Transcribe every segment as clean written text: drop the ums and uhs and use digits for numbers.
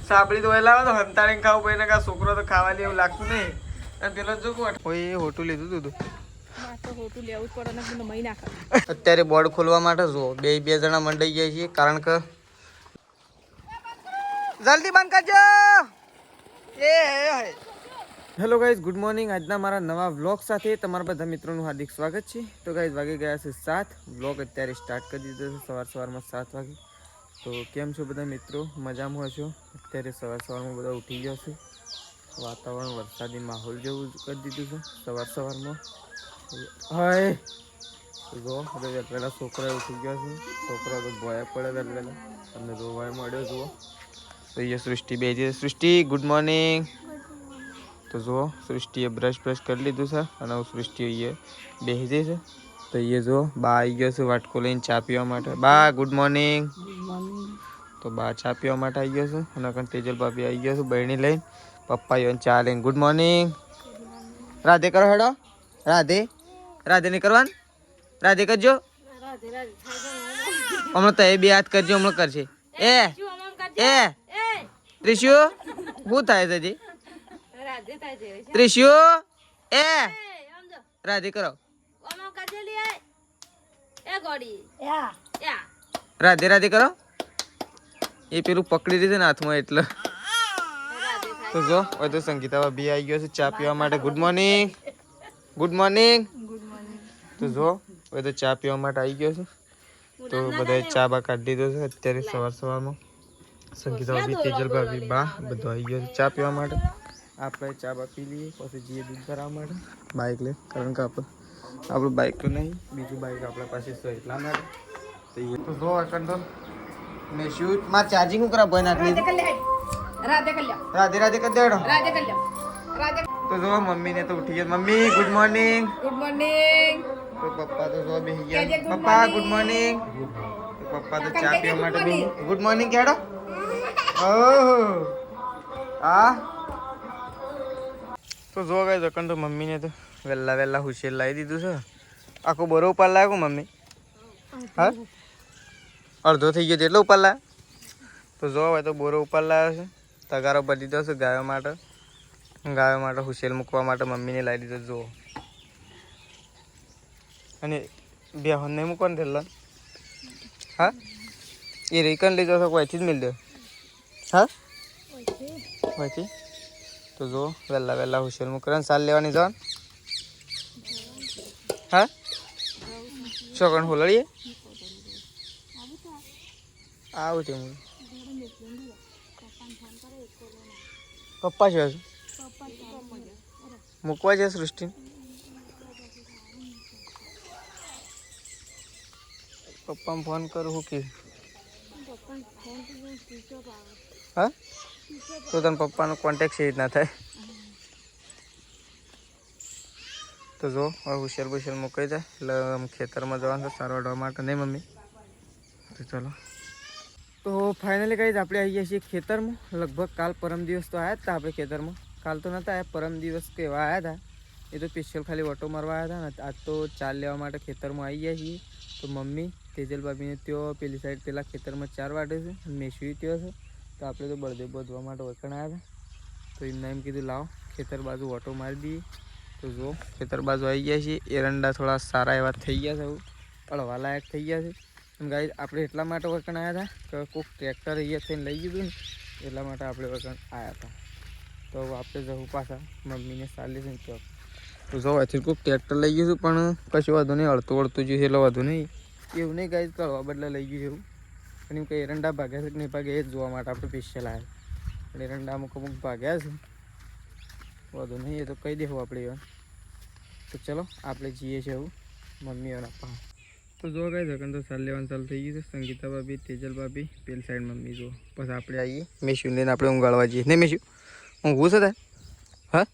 સાપડી તો લાવો તો હંતાડીને ખાવું ભાઈ ને કા છોકરો તો ખાવા દે એવું લાગતું નહીં. અને પેલો જો કોઈ હોટું લીધું તું અત્યારે બોર્ડ ખોલવા માટે જુઓ બે જણા મંડાઈ ગયા છીએ કારણ કે જલ્દી બંધ કરજો. Hello guys, good morning. આજના મારા નવા વ્લોગ સાથે તમારા બધા મિત્રોનું હાર્દિક સ્વાગત છે. તો ગાઈઝ વાગી ગયા છે 7. વ્લોગ અત્યારે સ્ટાર્ટ કરી દીધો છે સવારમાં 7 વાગે. તો કેમ છો બધા મિત્રો? મજામાં હશો? અત્યારે સવારમાં બધા ઉઠી ગયા છે. વાતાવરણ વરસાદી માહોલ જેવું કરી દીધું છે સવારમાં. હાય જો પહેલાં છોકરા ઉઠી ગયા છે. છોકરા તો ભોયા પડે પહેલાં તમને રોવાય મળ્યો જુઓ. તો એ સૃષ્ટિ બે છે. સૃષ્ટિ ગુડ મોર્નિંગ. તો જુઓ સૃષ્ટિએ બ્રશ કરી લીધું છે અને સૃષ્ટિ એ બેસી જાય છે. તો એ જો બા આવી ગયો છે વાટકો લઈને ચા પીવા માટે. બા ગુડ મોર્નિંગ. તો બા ચા પીવા માટે આવી ગયો છે અને તેજલ ભાભી આવી ગયો છે બહેણી લઈને. પપ્પા યોન ચા લઈને. Good morning. રાધે કરો હેડો. રાધે નહીં કરવાનું. રાધે કરજો. હમણાં તો એ બે હાથ કરજો. હમણાં કરશે એ ત્રિશુ શું થાય છે જી? ત્રિશુ એ રાધે કરો. રાધે કરો. એ પેલું પકડી દીધું ને હાથમાં એટલે. તો જો હવે તો સંગીતા ભાભી આવી ગયો છે ચા પીવા માટે. Good morning. તો જો હવે તો ચા પીવા માટે આવી ગયો છે. તો બધા ચા બા કાઢી દીધો છે અત્યારે સવારમાં. સંગીતા ભાભી, તેજલ ભાભી, બા બધું આવી ગયો છે ચા પીવા માટે. આપણે ચા બા પી લઈએ પછી જઈએ દૂધ ભરાવવા માટે બાઇક લે. કારણ કે આપણું બાઇક તો નહીં, બીજું બાઇક આપણા પાસે છે એટલા માટે. તો એ તો જો અકંતો મેં શું મારે ચાર્જિંગ હું કરા ભાઈ નાખી રાધે કરી દેડો. તો જો મમ્મી ને તો ઉઠી ગયા. Mummy good morning. તો પપ્પા તો જો બેસી ગયા. પપ્પા ગુડ મોર્નિંગ. તો પપ્પા તો ચા પીવા માટે બેસી. ગુડ મોર્નિંગ કેડો. ઓહો આ તો જો ગઈ દકન તો મમ્મીને તો વહેલા હુશેર લાવી દીધું છે. આખો બોરો ઉપર લાવ્યો મમ્મી. હા અડધો થઈ ગયો એટલો ઉપર લાવ્યો. તો જો હવે તો બોરો ઉપર લાવ્યો છે. તગારો ભરી દીધો છે ગાયો માટે હુશેર મૂકવા માટે મમ્મીને લાવી દીધો. જુઓ અને બે હોન નહીં મૂકવાનું થયેલા. હા એ રીકન લીધો છે કોઈથી જ મિલ દો. હા કોઈથી. તો જો વહેલા હુશેર મૂકવાનું સાલ લેવાની જવાનું. હા છોકરાને હોલડીએ આવું છે. પપ્પા છે મૂકવા છે સૃષ્ટિ. પપ્પાને ફોન કરું હું કે. હા તો તને પપ્પાનો કોન્ટેક્ટ છે ના થાય. તો જો હવે હુશેર મૂકાઈ જાય એટલે ખેતરમાં જવાનું છે સારો વાઢવા માટે. નહીં મમ્મી? તો ચલો. તો ફાઇનલી કઈ આપણે આવી ગયા છીએ ખેતરમાં. લગભગ કાલ પરમ દિવસ તો આવ્યા હતા આપણે ખેતરમાં. કાલ તો નહોતા આવ્યા, પરમ દિવસ કે એવા આવ્યા હતા. એ તો સ્પેશિયલ ખાલી ઓટો મારવા આવ્યા હતા ને. આજ તો ચાલ લેવા માટે ખેતરમાં આવી ગયા છીએ. તો મમ્મી તેજલ ભાભીને ત્યાં પેલી સાઈડ પેલા ખેતરમાં 4 વાટે છે. મેસવી ત્યાં છે. તો આપણે તો બળદે બધવા માટે વળકણ આવ્યા હતા. તો એમને એમ કીધું લાવો ખેતર બાજુ ઓટો મારી દઈએ. તો જો ખેતર બાજુ આવી ગયા છીએ. એરંડા થોડા સારા એવા થઈ ગયા છે, પળવા લાયક થઈ ગયા છે. એમ ગાઈ આપણે એટલા માટે વળકણ આવ્યા હતા કે કોઈક ટ્રેક્ટર અહીંયા થઈને લઈ ગયું ને એટલા માટે આપણે વળકણ આવ્યા હતા. તો આપણે જવું પાછા મમ્મીને ચાલી છે ચોક. તો જો અહીંથી કોઈક ટ્રેક્ટર લઈ ગયું હતું પણ કશું વધુ નહીં. અડતું જોયું એટલે વધુ નહીં એવું નહીં ગાઈ કરવા બદલે લઈ ગયું એવું. પણ એમ કંઈ એરંડા ભાગ્યા છે કે નહીં ભાગે એ જ જોવા માટે આપણે સ્પેશિયલ આવ્યા. પણ એરંડા અમુક ભાગ્યા છે, વધુ નહીં એ તો કહી દેવું આપણે એવા. તો ચલો આપણે જઈએ છીએ એવું મમ્મીઓના પા. તો જો કઈ દકન તો ચાલ લેવાનું ચાલુ થઈ ગયું છે. સંગીતા ભાભી, તેજલ ભાભી, પેલી સાઈડ મમ્મી જો. પછી આપણે આવીએ મેશું લઈને આપણે ઊંઘાડવા જઈએ. નહીં મેશું ઊંઘવું છે તાર? હા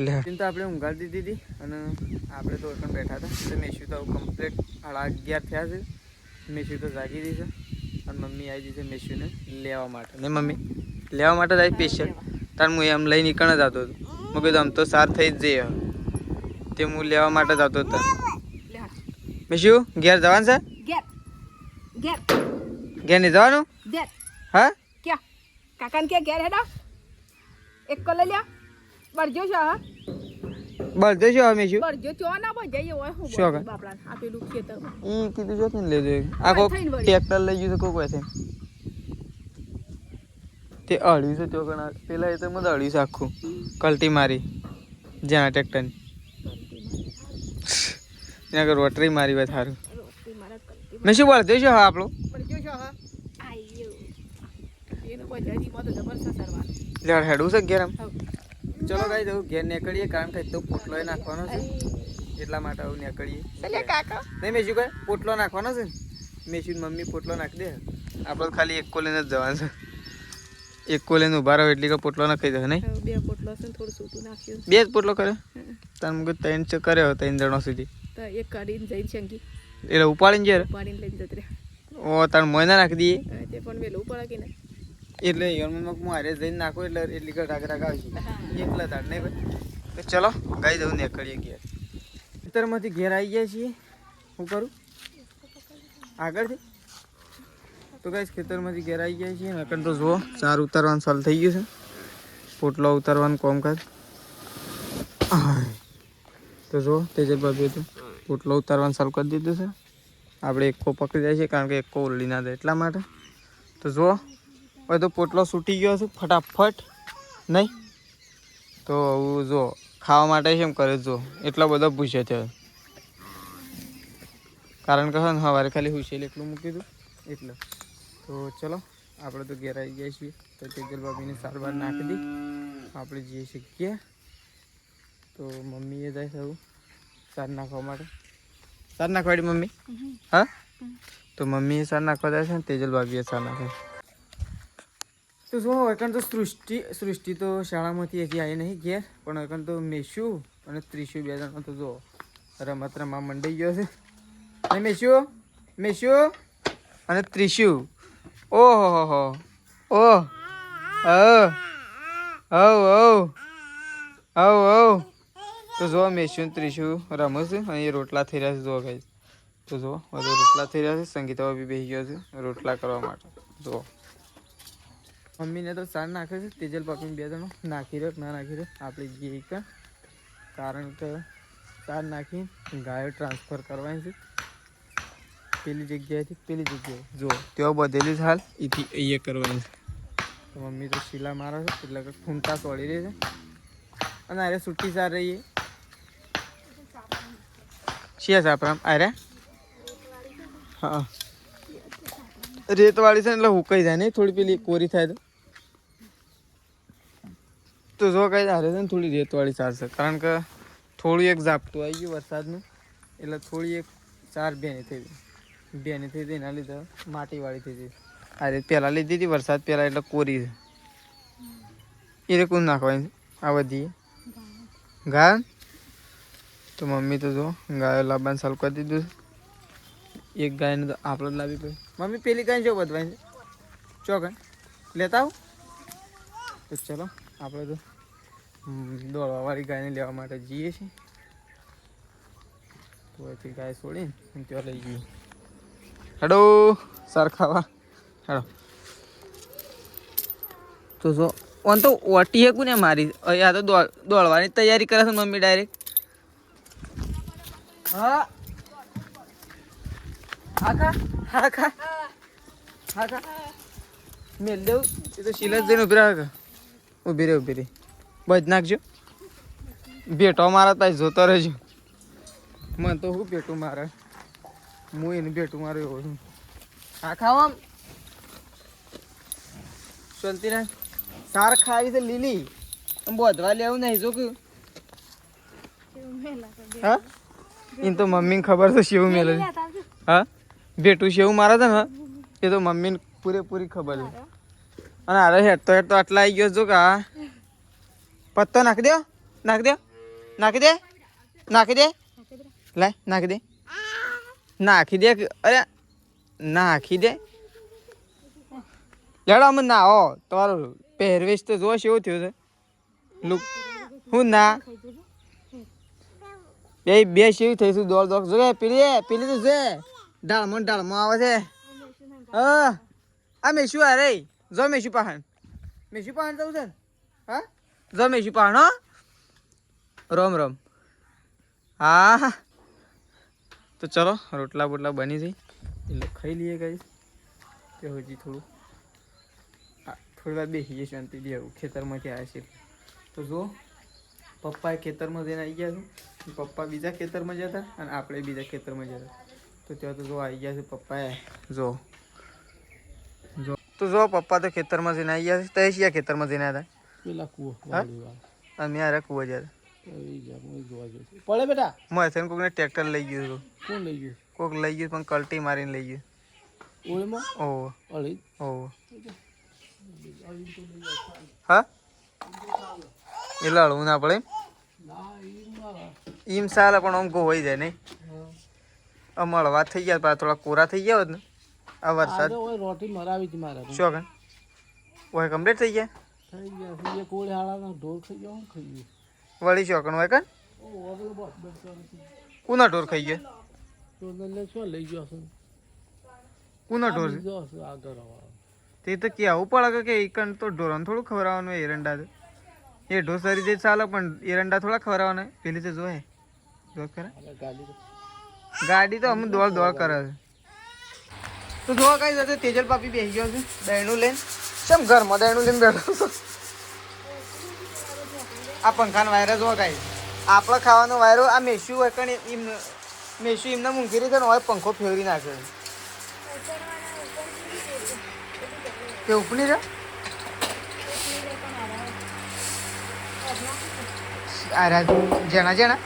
લે તો આપણે ઊંઘાડી દીધી અને આપણે તો વળકણ બેઠા હતા. એટલે મેશું તો કમ્પ્લીટ 11:30 થયા છે. મેશું તો જાગી દી છે અને મમ્મી આવી જઈ છે મેશુને લેવા માટે. ને મમ્મી લેવા માટે જાય સ્પેશિયલ. તાર હું એમ લઈ નીકળ જતો હતો. મેં કીધું આમ તો સાર થઈ જ જઈએ તે હું લેવા માટે જતો હતો. મેશું ઘેર જવાનું છે? ઘેર નહીં જવાનું? હા કાકાને કે ઘેર હેડા એક કો લઈ લ્યા બળજો છે હા બળજો છો અમે શું બળજો ચો ના બજાય હોય હું શું કે બાપડા આ પેલું ખેતર કીધું જો ને લેજો આ કો ટ્રેક્ટર લઈ ગયું તો કોઈ છે તે અડ્યું છે તો ઘણા પેલા એ તો મને અડ્યું છે આખું કલટી મારી જ્યાં ટ્રેક્ટરની એના આગળ રોટરી મારી વાત સારું મેં શું બળજો છો હા આપણો બળજો છે હા આયો એનો બજાજી માં તો જબરજસ્ત સરવા લેડ હેડું છે ઘેર આમ ચલો ગાઈ જવું ઘેર નીકળીએ કારણ કે તો પોટલો નાખવાનો છે એટલા માટે આવું નીકળીએ કાકા નહીં મેં શું કહે પોટલો નાખવાનો છે ને મેં શું મમ્મી પોટલો નાખી દે આપણે ખાલી એક કોલેને જ જવાનું છે એક કોલેને ઉભા રહો એટલે કે પોટલો નાખી દે નહીં બે પોટલો છે થોડું સૂટું નાખ્યું બે જ પોટલો કરે તાર મુકે ત્રણ છે કર્યો 3 જણો સુધી તો એક કાઢીને જઈને શંકી એટલે ઉપાડીને જયારે પાણીને લઈને જત રે ઓ તાર મોયના નાખી દઈએ તે પણ વેલું પડે કે ને એટલે યમનમાં હું હારે જઈને નાખું એટલે એટલી કર રાગ આવશે એકલા તાર નહીં ભાઈ તો ચલો ગાઈ જવું નીકળીએ ઘેર ખેતરમાંથી ઘેર આવી ગયા છીએ શું કરું આગળથી તો ગાઈસ ખેતરમાંથી ઘેર આવી ગયા છીએ નકર તો જુઓ ચાર ઉતારવાનું ચાલુ થઈ ગયું છે પોટલો ઉતારવાનું કામકાજ તો જુઓ તેજલ બાબુ તો પોટલો ઉતારવાનું ચાલુ કરી દીધું છે આપણે એકો પકડી જાય છે કારણ કે એકો ઓરડી ના દે એટલા માટે તો જુઓ હવે તો પોટલો છૂટી ગયો છે ફટાફટ નહીં તો હું જો ખાવા માટે કેમ કરે જો એટલો બધો પૂછે છે કારણ કે હા સવારે ખાલી હુશેલ એટલું મૂકી દઉં એટલે તો ચલો આપણે તો ઘેર આવી ગયા છીએ તો તેજલ બાબીને સારવાર નાખી દી આપણે જઈએ શકીએ તો મમ્મીએ જાય સૌ સાર નાખવા માટે સાર નાખવાડી મમ્મી હા તો મમ્મીએ સાર નાખવા જાય છે ને તેજલ બાબીએ સાર નાખે તો જો એકણ તો સૃષ્ટિ તો શાળામાંથી હજી આવી નહીં ઘેર પણ એકણ તો મેશુ અને ત્રિશુ 2 જણા તો જો રમત રમવા મંડાઈ ગયો છે અને મેશુ અને ત્રિશુ ઓહો હો ઓહ તો જો મેશુ અને ત્રિશુ રમે છે અને એ રોટલા થઈ રહ્યા છે જો ગાઈસ તો જો બધું રોટલા થઈ રહ્યા છે સંગીતા બી બેસી ગયો છે રોટલા કરવા માટે જો મમ્મીને તો સાર નાખે છે તેજલ પાપીને 2 જણો નાખી રહ્યો ના નાખી રહ્યો આપણે જઈએ કે કારણ કે સાર નાખી ગાયો ટ્રાન્સફર કરવાની છે પેલી જગ્યાએથી પેલી જગ્યાએ જો તેઓ બધેલી જ હાલ એથી અહીંયા કરવાની છે તો મમ્મી તો શીલા મારે છે એટલે કે ફૂંટા તોડી રહી છે અને અરે છૂટી સાર રહીએ શિયા સાપરામ અરે હા રેતવાળી છે ને એટલે હુકાઈ જાય નહીં થોડી પેલી કોરી થાય તો જો કઈ હારે છે ને થોડી રેતવાળી ચાલશે કારણ કે થોડું એક ઝાપટું આવી ગયું વરસાદનું એટલે થોડી એક ચાર બેની થઈ ગઈ એના લીધે માટીવાળી થઈ ગઈ આ રેત પહેલાં લીધી હતી વરસાદ પહેલાં એટલે કોરી છે એ કોણ નાખવાની આ બધી ગાય તો મમ્મી તો જો ગાયો લાવવાનું ચાલુ કરી દીધું એક ગાયને તો આપણે જ લાવવી પડે મમ્મી પેલી ગાય જો બધવાની છે ચોકન લેતા આવું તો ચલો આપણે તો દોડવાવાળી ગાયને લેવા માટે જઈએ છીએ તો એથી ગાય છોડીને ત્યાં લઈ જઈએ હેડો સાર ખાવા હેડો તો જો ઓન તો ઓટી હેકું ને મારી આ તો દોડવાની તૈયારી કરે છે મમ્મી ડાયરેક્ટ હા હા મેલ દેવું એ તો શીલા જઈને ઉભી રહે બજ નાખજો બેટો મારા તાઈ જોતો રહેજો મને તો હું બેટું મારે હું એને બેટું મારું એવો છું હા ખાવા શાંતિ ને સાર ખાવી છે લીલી બોધવા લેવું નહીં જો કે હા એને તો મમ્મીને ખબર છે શેવું મેલે હા બેટું શેવું મારે છે ને એ તો મમ્મીને પૂરેપૂરી ખબર છે અને અરે હેઠતો આટલા આવી ગયો જો કે હા પત્તો નાખી દે નાખી દે લાય નાખી દે અરે નાખી દે લેડો અમે ના હો તમારો પહેરવેશ તો જો કેવો થયો છે લુક હું ના બે શેવી થઈશું દોડ જો પેલી તો છે ડાળમાં આવે છે હા આ મેશું અરે જો મેશું પાહન મેશી પાણ જવું છે ને હા જો મેશી પાણ હો રોમ રોમ હા તો ચલો રોટલા બોટલા બની જઈ એટલે ખાઈ લઈએ ગઈ તે હજી થોડું થોડી વાર બેસીએ શાંતિથી આવું ખેતરમાંથી આવ્યા છે તો જો પપ્પાએ ખેતરમાં જઈને આવી ગયા છે પપ્પા બીજા ખેતરમાં જતા અને આપણે બીજા ખેતરમાં જતા તો ત્યાં તો જો આવી ગયા છે પપ્પાએ જો જો તો જો પપ્પા તો ખેતરમાં જઈને આવી ગયા છે તો શિયા ખેતરમાં જઈને આવ્યા પેલા કૂવો હતા અને યાર કૂવો જતા પડે બેટા મેં છે કોઈને ટ્રેક્ટર લઈ ગયું હતું કોણ લઈ ગયું કોઈક લઈ ગયું પણ કલ્ટી મારીને લઈ ગયું ઓળમાં ઓહો અળી ઓહો હા એટલે હળવું ના પડે ઈમ સાલે પણ આમ ગોવાઈ જાય નહીં આમ હળવા થઈ ગયા પણ થોડા કોરા થઈ ગયા હોત ને આ વરસાદ રોટી મરાવી હતી મારે શું કન ઓય કમ્પ્લીટ થઈ ગયા થઈ ગયા એ કોળે હાળાના ઢોર ખાઈ ગયો હું ખાઈ ગયું વળી શું કન હોય કન કુના ઢોર ખાઈ ગયા તો શું લઈ ગયો છે કુના ઢોર આગળ તે તો કેવું પડે કે એકન તો ઢોરને થોડું ખવડાવવાનું એરંડા તો એ ઢોર સરી જે ચાલે પણ એરંડા થોડા ખવડાવવાના પેલી તો જોએ દોડ કરે ગાડી તો અમુક દોડ દોડ કરે છે તો જોવા કઈ જશે તેજલ પાપી બેસી ગયો છે દહીણું લઈને કેમ ઘરમાં દહીણું લઈને બેઠો છો આ પંખાનો વાયરો જોવા કઈ આપણે ખાવાનો વાયરો આ મેસ્યુ હોય કણ એમ મેસ્યુ એમને મૂંઘી રીતે હોય પંખો ફેરવી નાખે કે ઉપની છે અરે જેણા જેણા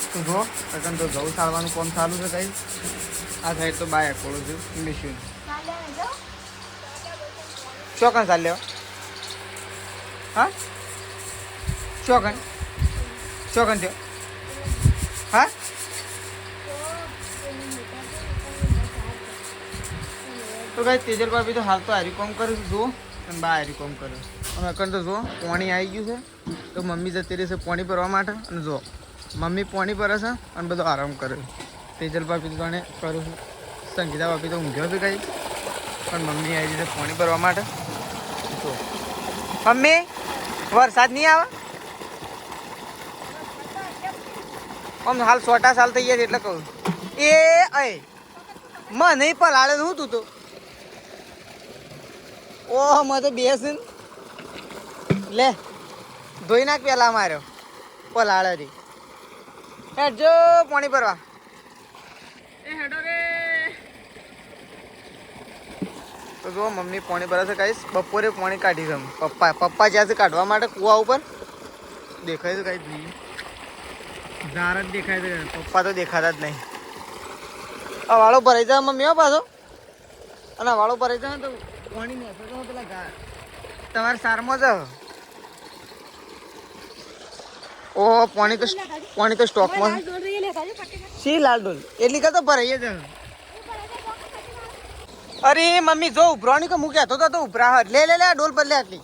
તું જો અગન તો ઘઉં સાળવાનું કોમ ચાલુ છે કઈ આ સાઈડ તો બાય કોળું છે મિશન ચોકન ચાલ લેવા હા ચોકન ચોકન થયો હા તો કઈ તેજલ ભાભી તો હાલ તો હારી કોમ કરું છું જુઓ અને બા હારી કોમ કરે અને અકન તો જુઓ પાણી આવી ગયું છે તો મમ્મી જતી રહેશે પાણી ભરવા માટે અને જુઓ મમ્મી પાણી ભરે છે અને બધો આરામ કરે તેજલ ભાભી તો જાણે કરું છું સંગીતા ભાભી તો ઊંઘ્યો છે કઈ પણ મમ્મી આવી જશે પાણી ભરવા માટે તો મમ્મી વરસાદ નહીં આવે આમ હાલ છોટા સાલ થઈ ગયા છે એટલે કહું એ અય મને પલાળે હું તું તો ઓહ મને તો બેસ લે ધોઈ નાખ પેલા માર્યો પલાળે રી હેડજો પાણી ભરવા એ હેડો રે તો જો મમ્મી પાણી ભરે છે કહીશ બપોરે પાણી કાઢી છે પપ્પા જ્યાં છે કાઢવા માટે કુવા ઉપર દેખાય છે કઈ ધાર જ દેખાય છે પપ્પા તો દેખાતા જ નહીં આ વાળો ભરાઈ જાય મમ્મી હો પાછો અને આ વાળો ભરાઈ જાય તો પાણી નહીં પેલા ગા તમારે સારમાં જ ઓહો પાણી તો સ્ટોકમાં શી લાલ ડોલ એટલી કા તો ભરાઈ જ અરે મમ્મી જો ઉભરાણી કે મૂક્યા તો ઉભરા હટ લે લે લે ડોલ બદલે આટલી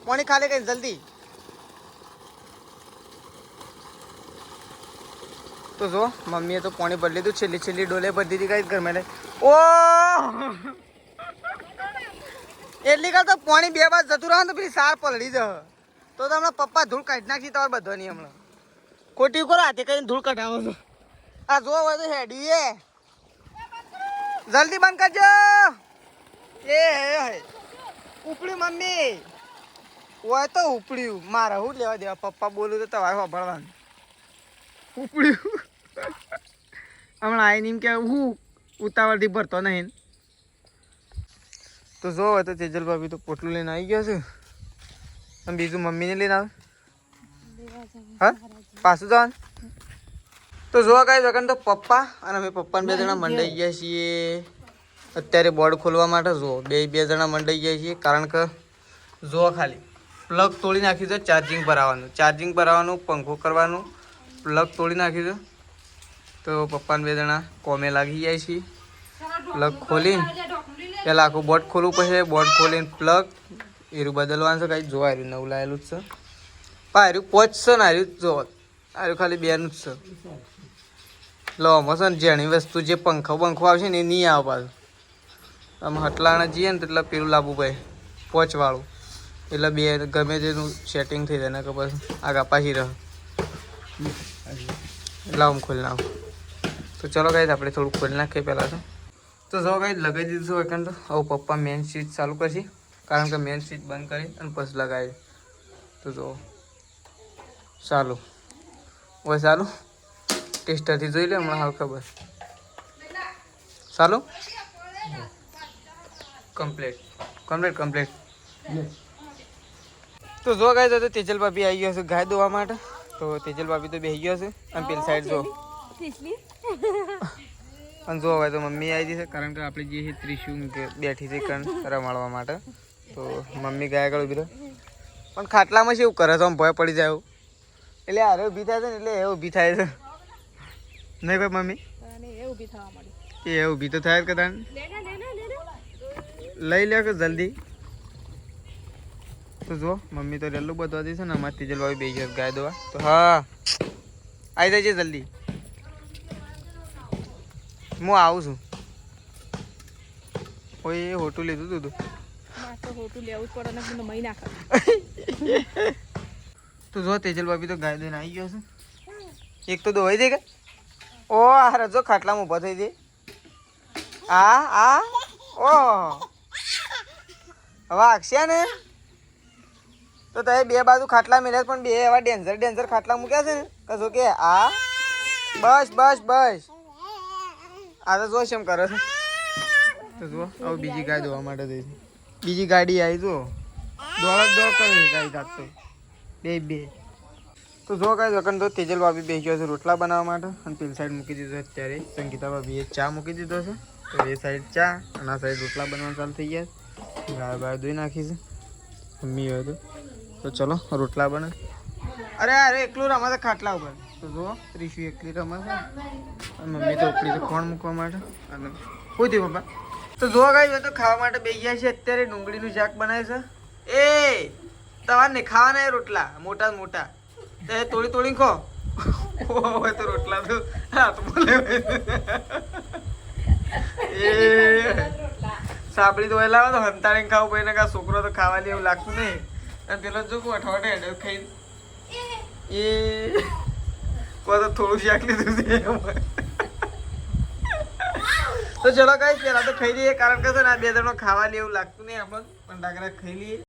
પાણી ખાલે કઈ જલ્દી તો જો મમ્મીએ તો પાણી ભરી લીધું છેલ્લી ડોલે ભરી દીધી કઈ ઘરમાં લે ઓ એટલી કર તો પાણી બે બાદ જતું રહે તો પેલી સાર પલળી જ તો હમણાં પપ્પા ધૂળ કાઢી નાખી તમારે બધો નહીં હમણાં ખોટી કરો હાથે કઈ ધૂળ કઢાવો છો આ જો હોય તો હેડી એ જલ્દી બંધ કરજો એ ઉપડ્યું મમ્મી હોય તો ઉપડ્યું મારે હું લેવા દેવા પપ્પા બોલું તો તમારે સાંભળવાનું ઉપડ્યું હમણાં આવીને એમ કે હું ઉતાવળથી ભરતો નહીં તો જો હોય તો તેજલ ભાભી તો પોટલું લઈને આવી ગયા છે અને બીજું મમ્મીને લઈને આવે હા પાછું જવાનું તો જોવા કાંઈ વગર તો પપ્પા અને અમે પપ્પાને બે જણા મંડાઈ ગયા છીએ અત્યારે બોર્ડ ખોલવા માટે જુઓ બે જણા મંડાઈ ગયા છીએ કારણ કે જુઓ ખાલી પ્લગ તોડી નાખ્યું છે ચાર્જિંગ ભરાવાનું પંખો કરવાનું પ્લગ તોડી નાખ્યું છે તો પપ્પાને બે જણા કોમે લાગી જાય છીએ પ્લગ ખોલીને પહેલાં આખું બોર્ડ ખોલવું પડશે બોર્ડ ખોલીને પ્લગ એરું બદલવાનું છે કાંઈ જોવા રહ્યું નવું લાવેલું જ છે પણ આર્યું પહોંચશે ને આર્યું જો આર્યું ખાલી બેનું જ છે લો આમાં છે ને જેણી વસ્તુ જે પંખો આવશે ને એ નહીં આવે પાછું આમ હટલાણા જઈએ ને એટલે પેલું લાવવું ભાઈ પોચવાળું એટલે બે ગમે તેનું સેટિંગ થઈ જાય ને કે બસ આગા પાછી રહે. લાવ હું ખોલી નાખું. તો ચલો ગાઈસ આપણે થોડું ખોલી નાખીએ પહેલાં તો જો ગાઈસ લગાવી દીધું હોય કારણ તો હવે પપ્પા મેન સ્વિચ ચાલુ કરશે કારણ કે મેન સ્વિચ બંધ કરી અને પછી લગાવી. તો જો ચાલુ હોય ચાલુ ટેસ્ટરથી જોઈ લે હમણાં હાલ ખબર ચાલુ કમ્પ્લીટ. તો જો ગાય તો તેજલ ભાભી આવી ગયો છે ગાય દોવા માટે. તો તેજલ ભાભી તો બેસી ગયો છે અને પેલી સાઈડ જો અને જો હવે તો મમ્મી આવી જશે કારણ કે આપણે જે ત્રિશુ બેઠી છે કણ રમાડવા માટે. તો મમ્મી ગાય આગળ ઉભી રહે પણ ખાટલામાં શું કરે તો આમ ભય પડી જાય એવું એટલે અરે ઊભી થાય છે ને એટલે એ ઊભી થાય છે નહીં ભાઈ મમ્મી એ ઊભી તો થાય કે તાન લઈ લે કે જલ્દી. તો જો મમ્મી તો રેલું બધું છે ને અમારે તેજલ ભાભી બેસી ગયો ગાય દોવા. તો હા આવી જાય જલ્દી હું આવું છું. ઓય એ હોટું લીધું તું તો જો તેજલ ભાભી તો ગાય દઈને આવી ગયો છે. એક તો દોવાઈ દે કે ઓ આ રજો ખાટલામાં ઊભો થઈ જાય ઓ હવે આક્ષે ને તો તમે બે બાજુ ખાટલા મેળ્યા પણ બે એવા ડેન્જર ખાટલા મૂક્યા છે ને કશો કે બસ આ તો જો શેમ કરે છે. તો જો હવે બીજી ગાય દોવા માટે દઈ છે. બીજી ગાડી આવી જો દોડ કરે ગાય જાતો બે. તો જો ગાય વકન તો તેજલ ભાભી બેસી ગયો છે રોટલા બનાવવા માટે અને પેલી સાઈડ મૂકી દીધો છે. અત્યારે સંગીતા ભાભીએ ચા મૂકી દીધો છે. તો એ સાઈડ ચા અને આ સાઈડ રોટલા બનવા ચાલુ થઈ ગયા છે. ગાય બાય ધોઈ નાખી છે મમ્મી હોય તો ચલો રોટલા બને. અરે એકલું રમે છે ખાટલા ઉપર. તો જો ત્રિશુ એકલી રમે છે મમ્મી તો ઉપડી તો કોણ મૂકવા માટે અને કોઈ થયું પપ્પા. તો જો ગાય તો ખાવા માટે બેસી ગયા છે. અત્યારે ડુંગળીનું શાક બનાવે છે. એ તમારે નહીં ખાવાના એ રોટલા મોટા તો એ તોડી ખો હોય તો રોટલા તો હાથ બોલે એ સાપડી તો લાવે તો હંતાડીને ખાવું પડે ને કા છોકરો તો ખાવાની એવું લાગતું નહીં. અને પેલો જો અઠવાડિયે ખાઈ એ કોઈ તો થોડું શાક લીધું છે. તો ચલો કઈ પેલા તો ખાઈ લઈએ કારણ કે છે ને આ બે જણો ખાવાની એવું લાગતું નહીં આપણે પણ ડાકરા ખાઈ લઈએ.